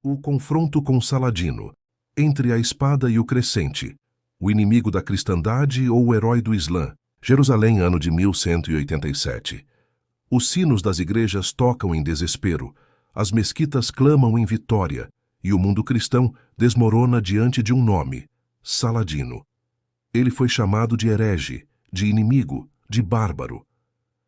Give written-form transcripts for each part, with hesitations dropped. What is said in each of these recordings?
O confronto com Saladino, entre a espada e o crescente, o inimigo da cristandade ou o herói do Islã. Jerusalém, ano de 1187. Os sinos das igrejas tocam em desespero, as mesquitas clamam em vitória, e o mundo cristão desmorona diante de um nome: Saladino. Ele foi chamado de herege, de inimigo, de bárbaro.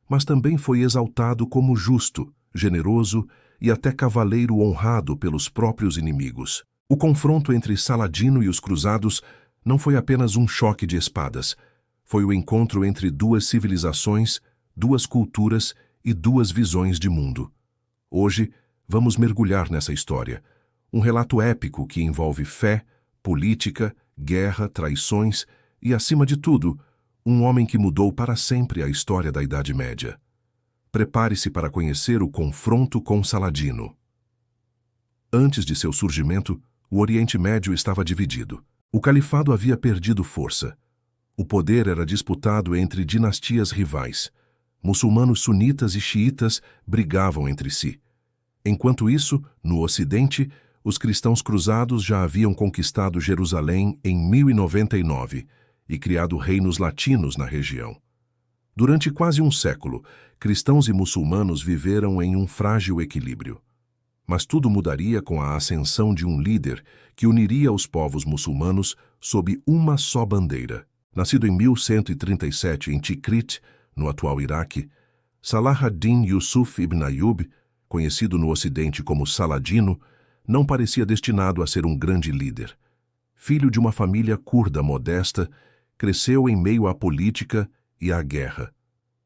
Mas também foi exaltado como justo, generoso e até cavaleiro honrado pelos próprios inimigos. O confronto entre Saladino e os cruzados não foi apenas um choque de espadas. Foi o encontro entre duas civilizações, duas culturas e duas visões de mundo. Hoje, vamos mergulhar nessa história. Um relato épico que envolve fé, política, guerra, traições e, acima de tudo, um homem que mudou para sempre a história da Idade Média. Prepare-se para conhecer o confronto com Saladino. Antes de seu surgimento, o Oriente Médio estava dividido. O califado havia perdido força. O poder era disputado entre dinastias rivais. Muçulmanos sunitas e xiitas brigavam entre si. Enquanto isso, no Ocidente, os cristãos cruzados já haviam conquistado Jerusalém em 1099 e criado reinos latinos na região. Durante quase um século, cristãos e muçulmanos viveram em um frágil equilíbrio. Mas tudo mudaria com a ascensão de um líder que uniria os povos muçulmanos sob uma só bandeira. Nascido em 1137 em Tikrit, no atual Iraque, Salah ad-Din Yusuf ibn Ayyub, conhecido no Ocidente como Saladino, não parecia destinado a ser um grande líder. Filho de uma família curda modesta, cresceu em meio à política e à guerra.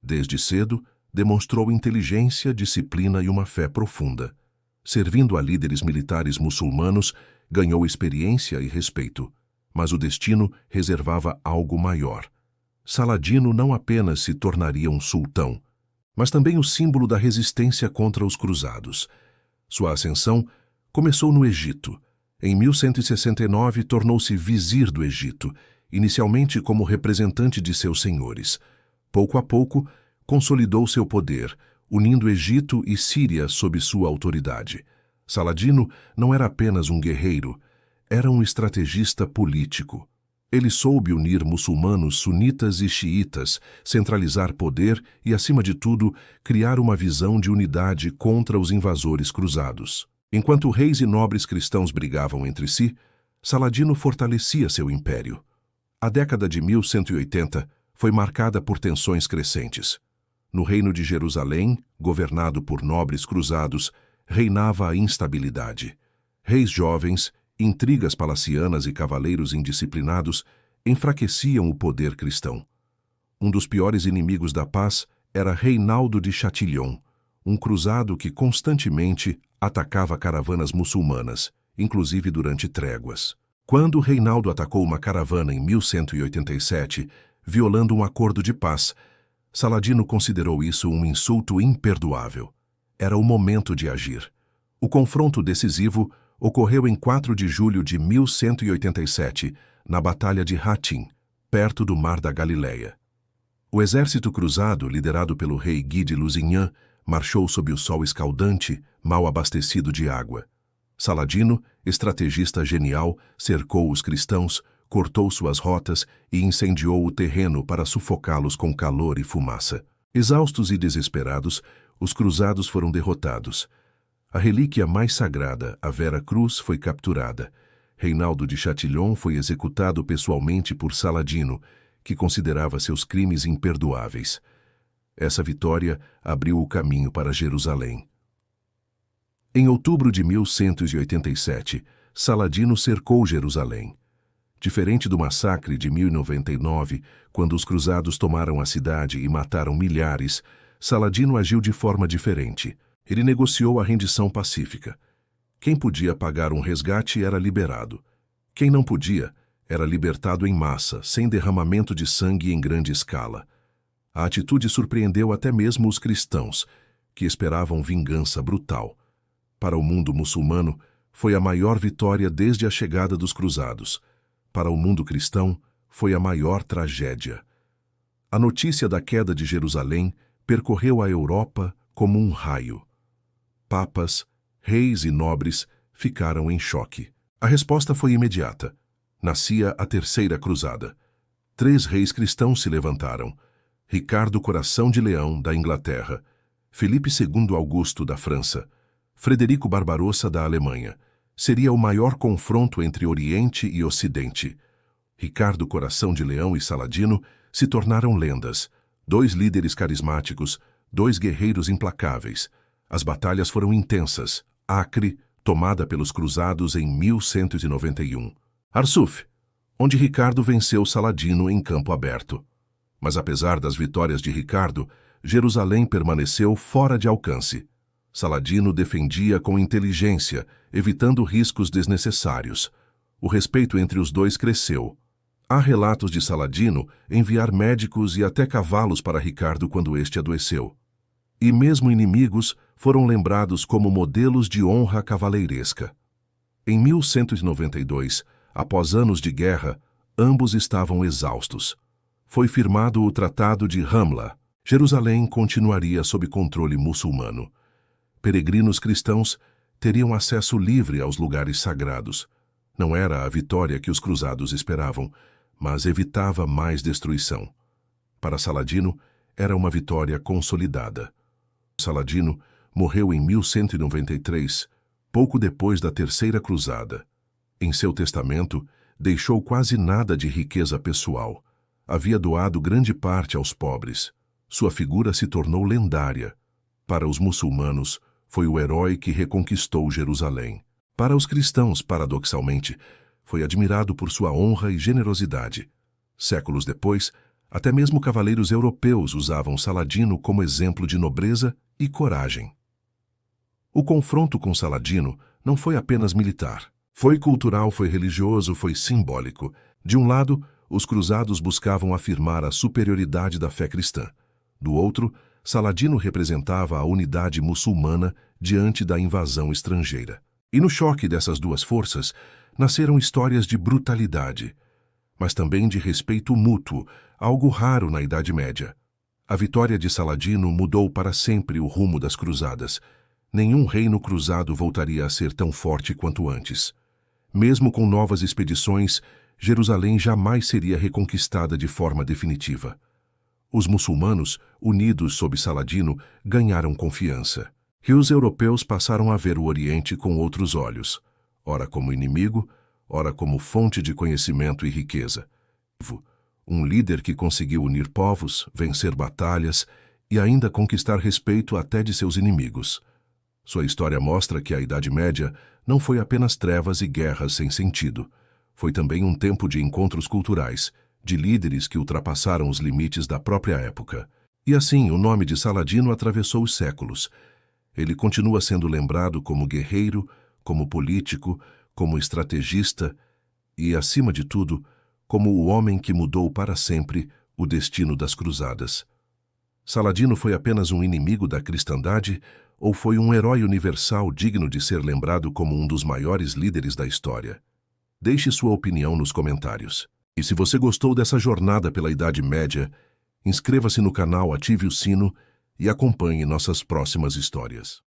Desde cedo, demonstrou inteligência, disciplina e uma fé profunda. Servindo a líderes militares muçulmanos, ganhou experiência e respeito. Mas o destino reservava algo maior. Saladino não apenas se tornaria um sultão, mas também o símbolo da resistência contra os cruzados. Sua ascensão começou no Egito. Em 1169, tornou-se vizir do Egito, inicialmente como representante de seus senhores. Pouco a pouco, consolidou seu poder, unindo Egito e Síria sob sua autoridade. Saladino não era apenas um guerreiro, era um estrategista político. Ele soube unir muçulmanos sunitas e xiitas, centralizar poder e, acima de tudo, criar uma visão de unidade contra os invasores cruzados. Enquanto reis e nobres cristãos brigavam entre si, Saladino fortalecia seu império. A década de 1180 foi marcada por tensões crescentes. No reino de Jerusalém, governado por nobres cruzados, reinava a instabilidade. Reis jovens, intrigas palacianas e cavaleiros indisciplinados enfraqueciam o poder cristão. Um dos piores inimigos da paz era Reinaldo de Chatillon, um cruzado que constantemente atacava caravanas muçulmanas, inclusive durante tréguas. Quando Reinaldo atacou uma caravana em 1187, violando um acordo de paz, Saladino considerou isso um insulto imperdoável. Era o momento de agir. O confronto decisivo ocorreu em 4 de julho de 1187, na Batalha de Hattin, perto do Mar da Galileia. O exército cruzado, liderado pelo rei Guy de Lusignan, marchou sob o sol escaldante, mal abastecido de água. Saladino, estrategista genial, cercou os cristãos, cortou suas rotas e incendiou o terreno para sufocá-los com calor e fumaça. Exaustos e desesperados, os cruzados foram derrotados. A relíquia mais sagrada, a Vera Cruz, foi capturada. Reinaldo de Chatillon foi executado pessoalmente por Saladino, que considerava seus crimes imperdoáveis. Essa vitória abriu o caminho para Jerusalém. Em outubro de 1187, Saladino cercou Jerusalém. Diferente do massacre de 1099, quando os cruzados tomaram a cidade e mataram milhares, Saladino agiu de forma diferente. Ele negociou a rendição pacífica. Quem podia pagar um resgate era liberado. Quem não podia, era libertado em massa, sem derramamento de sangue em grande escala. A atitude surpreendeu até mesmo os cristãos, que esperavam vingança brutal. Para o mundo muçulmano, foi a maior vitória desde a chegada dos cruzados. Para o mundo cristão, foi a maior tragédia. A notícia da queda de Jerusalém percorreu a Europa como um raio. Papas, reis e nobres ficaram em choque. A resposta foi imediata. Nascia a Terceira Cruzada. 3 reis cristãos se levantaram: Ricardo Coração de Leão, da Inglaterra; Felipe II Augusto, da França; Frederico Barbarossa, da Alemanha. Seria o maior confronto entre Oriente e Ocidente. Ricardo Coração de Leão e Saladino se tornaram lendas. 2 líderes carismáticos, 2 guerreiros implacáveis. As batalhas foram intensas. Acre, tomada pelos cruzados em 1191. Arsuf, onde Ricardo venceu Saladino em campo aberto. Mas apesar das vitórias de Ricardo, Jerusalém permaneceu fora de alcance. Saladino defendia com inteligência, evitando riscos desnecessários. O respeito entre os dois cresceu. Há relatos de Saladino enviar médicos e até cavalos para Ricardo quando este adoeceu. E mesmo inimigos foram lembrados como modelos de honra cavaleiresca. Em 1192, após anos de guerra, ambos estavam exaustos. Foi firmado o Tratado de Ramla. Jerusalém continuaria sob controle muçulmano. Peregrinos cristãos teriam acesso livre aos lugares sagrados. Não era a vitória que os cruzados esperavam, mas evitava mais destruição. Para Saladino, era uma vitória consolidada. Saladino morreu em 1193, pouco depois da Terceira Cruzada. Em seu testamento, deixou quase nada de riqueza pessoal. Havia doado grande parte aos pobres. Sua figura se tornou lendária. Para os muçulmanos, foi o herói que reconquistou Jerusalém. Para os cristãos, paradoxalmente, foi admirado por sua honra e generosidade. Séculos depois, até mesmo cavaleiros europeus usavam Saladino como exemplo de nobreza e coragem. O confronto com Saladino não foi apenas militar. Foi cultural, foi religioso, foi simbólico. De um lado, os cruzados buscavam afirmar a superioridade da fé cristã. Do outro, Saladino representava a unidade muçulmana diante da invasão estrangeira. E no choque dessas duas forças, nasceram histórias de brutalidade, mas também de respeito mútuo, algo raro na Idade Média. A vitória de Saladino mudou para sempre o rumo das cruzadas. Nenhum reino cruzado voltaria a ser tão forte quanto antes. Mesmo com novas expedições, Jerusalém jamais seria reconquistada de forma definitiva. Os muçulmanos, unidos sob Saladino, ganharam confiança. E os europeus passaram a ver o Oriente com outros olhos, ora como inimigo, ora como fonte de conhecimento e riqueza. Um líder que conseguiu unir povos, vencer batalhas e ainda conquistar respeito até de seus inimigos. Sua história mostra que a Idade Média não foi apenas trevas e guerras sem sentido. Foi também um tempo de encontros culturais, de líderes que ultrapassaram os limites da própria época. E assim, o nome de Saladino atravessou os séculos. Ele continua sendo lembrado como guerreiro, como político, como estrategista e, acima de tudo, como o homem que mudou para sempre o destino das cruzadas. Saladino foi apenas um inimigo da cristandade ou foi um herói universal digno de ser lembrado como um dos maiores líderes da história? Deixe sua opinião nos comentários. E se você gostou dessa jornada pela Idade Média, inscreva-se no canal, ative o sino e acompanhe nossas próximas histórias.